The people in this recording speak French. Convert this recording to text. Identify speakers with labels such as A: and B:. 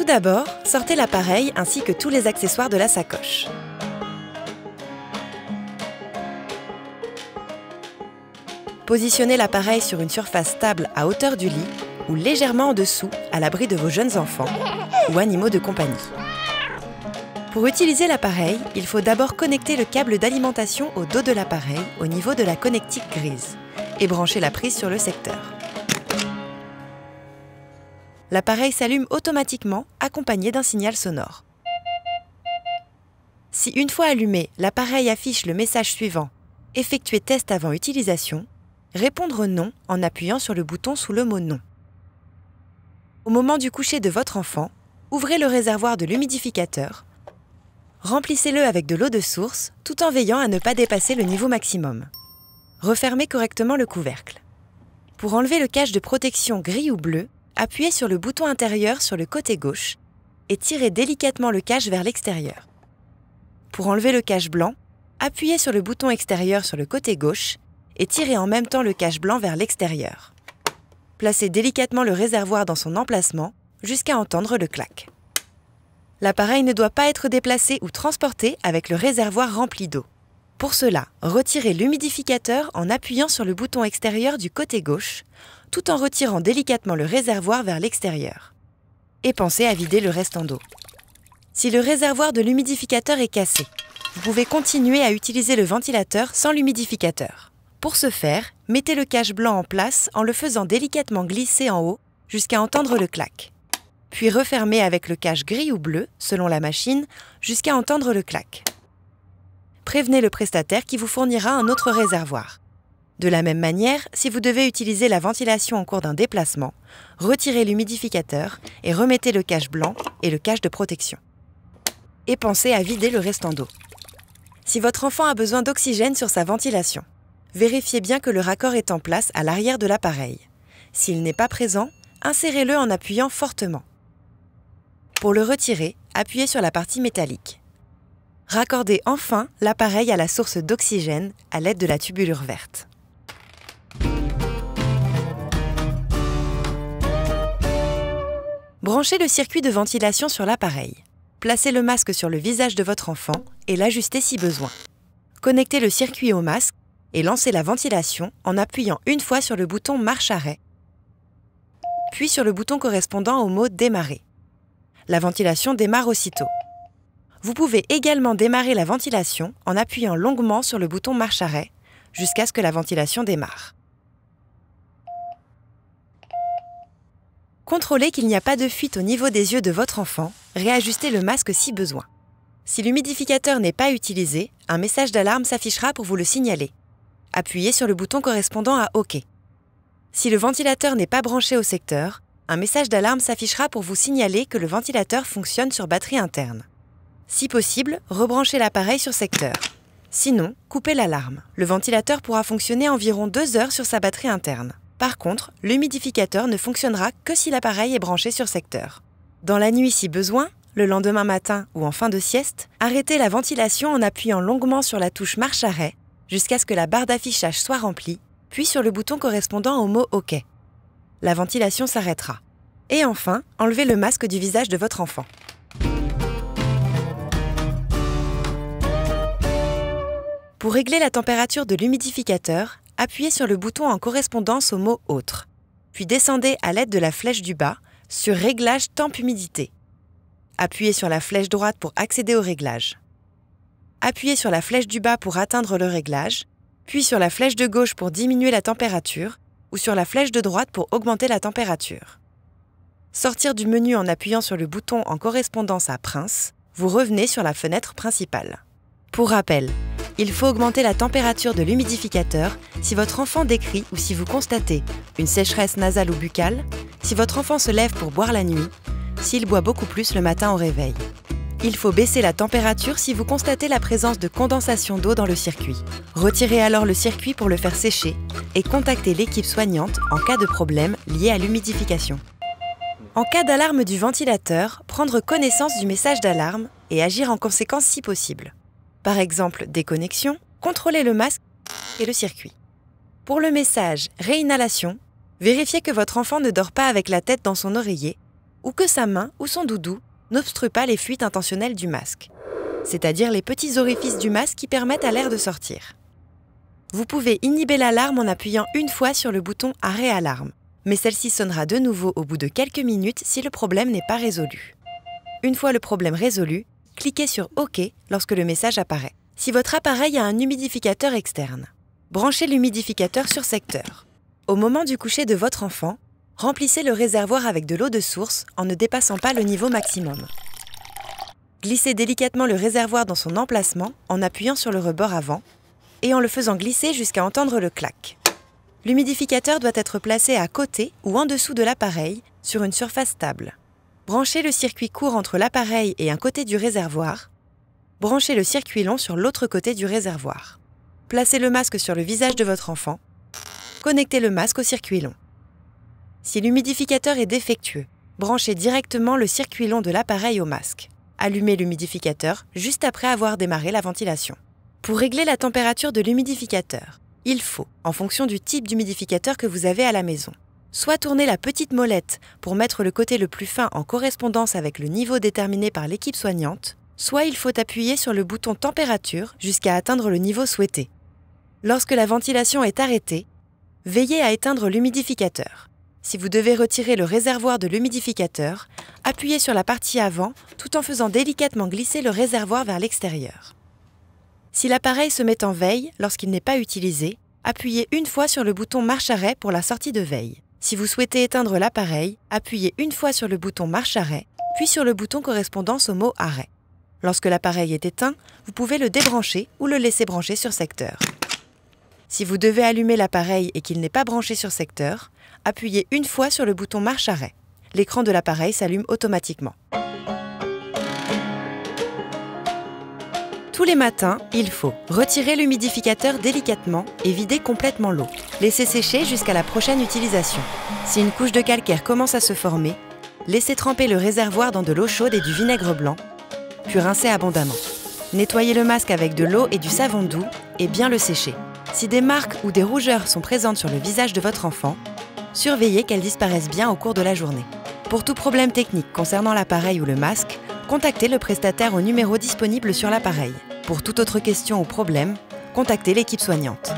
A: Tout d'abord, sortez l'appareil ainsi que tous les accessoires de la sacoche. Positionnez l'appareil sur une surface stable à hauteur du lit ou légèrement en dessous, à l'abri de vos jeunes enfants ou animaux de compagnie. Pour utiliser l'appareil, il faut d'abord connecter le câble d'alimentation au dos de l'appareil au niveau de la connectique grise et brancher la prise sur le secteur. L'appareil s'allume automatiquement, accompagné d'un signal sonore. Si une fois allumé, l'appareil affiche le message suivant « Effectuer test avant utilisation », répondre « Non » en appuyant sur le bouton sous le mot « Non ». Au moment du coucher de votre enfant, ouvrez le réservoir de l'humidificateur, remplissez-le avec de l'eau de source tout en veillant à ne pas dépasser le niveau maximum. Refermez correctement le couvercle. Pour enlever le cache de protection gris ou bleu, appuyez sur le bouton intérieur sur le côté gauche et tirez délicatement le cache vers l'extérieur. Pour enlever le cache blanc, appuyez sur le bouton extérieur sur le côté gauche et tirez en même temps le cache blanc vers l'extérieur. Placez délicatement le réservoir dans son emplacement jusqu'à entendre le clac. L'appareil ne doit pas être déplacé ou transporté avec le réservoir rempli d'eau. Pour cela, retirez l'humidificateur en appuyant sur le bouton extérieur du côté gauche, tout en retirant délicatement le réservoir vers l'extérieur. Et pensez à vider le restant d'eau. Si le réservoir de l'humidificateur est cassé, vous pouvez continuer à utiliser le ventilateur sans l'humidificateur. Pour ce faire, mettez le cache blanc en place en le faisant délicatement glisser en haut jusqu'à entendre le clac. Puis refermez avec le cache gris ou bleu, selon la machine, jusqu'à entendre le clac. Prévenez le prestataire qui vous fournira un autre réservoir. De la même manière, si vous devez utiliser la ventilation en cours d'un déplacement, retirez l'humidificateur et remettez le cache blanc et le cache de protection. Et pensez à vider le restant d'eau. Si votre enfant a besoin d'oxygène sur sa ventilation, vérifiez bien que le raccord est en place à l'arrière de l'appareil. S'il n'est pas présent, insérez-le en appuyant fortement. Pour le retirer, appuyez sur la partie métallique. Raccordez enfin l'appareil à la source d'oxygène à l'aide de la tubulure verte. Branchez le circuit de ventilation sur l'appareil. Placez le masque sur le visage de votre enfant et l'ajustez si besoin. Connectez le circuit au masque et lancez la ventilation en appuyant une fois sur le bouton marche-arrêt, puis sur le bouton correspondant au mot « Démarrer ». La ventilation démarre aussitôt. Vous pouvez également démarrer la ventilation en appuyant longuement sur le bouton marche-arrêt jusqu'à ce que la ventilation démarre. Contrôlez qu'il n'y a pas de fuite au niveau des yeux de votre enfant, réajustez le masque si besoin. Si l'humidificateur n'est pas utilisé, un message d'alarme s'affichera pour vous le signaler. Appuyez sur le bouton correspondant à OK. Si le ventilateur n'est pas branché au secteur, un message d'alarme s'affichera pour vous signaler que le ventilateur fonctionne sur batterie interne. Si possible, rebranchez l'appareil sur secteur. Sinon, coupez l'alarme. Le ventilateur pourra fonctionner environ 2 heures sur sa batterie interne. Par contre, l'humidificateur ne fonctionnera que si l'appareil est branché sur secteur. Dans la nuit si besoin, le lendemain matin ou en fin de sieste, arrêtez la ventilation en appuyant longuement sur la touche marche-arrêt jusqu'à ce que la barre d'affichage soit remplie, puis sur le bouton correspondant au mot OK. La ventilation s'arrêtera. Et enfin, enlevez le masque du visage de votre enfant. Pour régler la température de l'humidificateur, appuyez sur le bouton en correspondance au mot « Autre », puis descendez à l'aide de la flèche du bas sur « Réglage temp-humidité ». Appuyez sur la flèche droite pour accéder au réglage. Appuyez sur la flèche du bas pour atteindre le réglage, puis sur la flèche de gauche pour diminuer la température ou sur la flèche de droite pour augmenter la température. Sortir du menu en appuyant sur le bouton en correspondance à Prince, vous revenez sur la fenêtre principale. Pour rappel, il faut augmenter la température de l'humidificateur si votre enfant décrie ou si vous constatez une sécheresse nasale ou buccale, si votre enfant se lève pour boire la nuit, s'il boit beaucoup plus le matin au réveil. Il faut baisser la température si vous constatez la présence de condensation d'eau dans le circuit. Retirez alors le circuit pour le faire sécher et contactez l'équipe soignante en cas de problème lié à l'humidification. En cas d'alarme du ventilateur, prendre connaissance du message d'alarme et agir en conséquence si possible. Par exemple, déconnexion, contrôlez le masque et le circuit. Pour le message réinhalation, vérifiez que votre enfant ne dort pas avec la tête dans son oreiller ou que sa main ou son doudou n'obstrue pas les fuites intentionnelles du masque, c'est-à-dire les petits orifices du masque qui permettent à l'air de sortir. Vous pouvez inhiber l'alarme en appuyant une fois sur le bouton « Arrêt alarme », mais celle-ci sonnera de nouveau au bout de quelques minutes si le problème n'est pas résolu. Une fois le problème résolu, cliquez sur « OK » lorsque le message apparaît. Si votre appareil a un humidificateur externe, branchez l'humidificateur sur secteur. Au moment du coucher de votre enfant, remplissez le réservoir avec de l'eau de source en ne dépassant pas le niveau maximum. Glissez délicatement le réservoir dans son emplacement en appuyant sur le rebord avant et en le faisant glisser jusqu'à entendre le clac. L'humidificateur doit être placé à côté ou en dessous de l'appareil sur une surface stable. Branchez le circuit court entre l'appareil et un côté du réservoir. Branchez le circuit long sur l'autre côté du réservoir. Placez le masque sur le visage de votre enfant. Connectez le masque au circuit long. Si l'humidificateur est défectueux, branchez directement le circuit long de l'appareil au masque. Allumez l'humidificateur juste après avoir démarré la ventilation. Pour régler la température de l'humidificateur, il faut, en fonction du type d'humidificateur que vous avez à la maison, soit tourner la petite molette pour mettre le côté le plus fin en correspondance avec le niveau déterminé par l'équipe soignante, soit il faut appuyer sur le bouton température jusqu'à atteindre le niveau souhaité. Lorsque la ventilation est arrêtée, veillez à éteindre l'humidificateur. Si vous devez retirer le réservoir de l'humidificateur, appuyez sur la partie avant tout en faisant délicatement glisser le réservoir vers l'extérieur. Si l'appareil se met en veille lorsqu'il n'est pas utilisé, appuyez une fois sur le bouton marche-arrêt pour la sortie de veille. Si vous souhaitez éteindre l'appareil, appuyez une fois sur le bouton marche-arrêt, puis sur le bouton correspondant au mot arrêt. Lorsque l'appareil est éteint, vous pouvez le débrancher ou le laisser brancher sur secteur. Si vous devez allumer l'appareil et qu'il n'est pas branché sur secteur, appuyez une fois sur le bouton marche-arrêt. L'écran de l'appareil s'allume automatiquement. Tous les matins, il faut retirer l'humidificateur délicatement et vider complètement l'eau. Laisser sécher jusqu'à la prochaine utilisation. Si une couche de calcaire commence à se former, laissez tremper le réservoir dans de l'eau chaude et du vinaigre blanc, puis rincez abondamment. Nettoyez le masque avec de l'eau et du savon doux et bien le sécher. Si des marques ou des rougeurs sont présentes sur le visage de votre enfant, surveillez qu'elles disparaissent bien au cours de la journée. Pour tout problème technique concernant l'appareil ou le masque, contactez le prestataire au numéro disponible sur l'appareil. Pour toute autre question ou problème, contactez l'équipe soignante.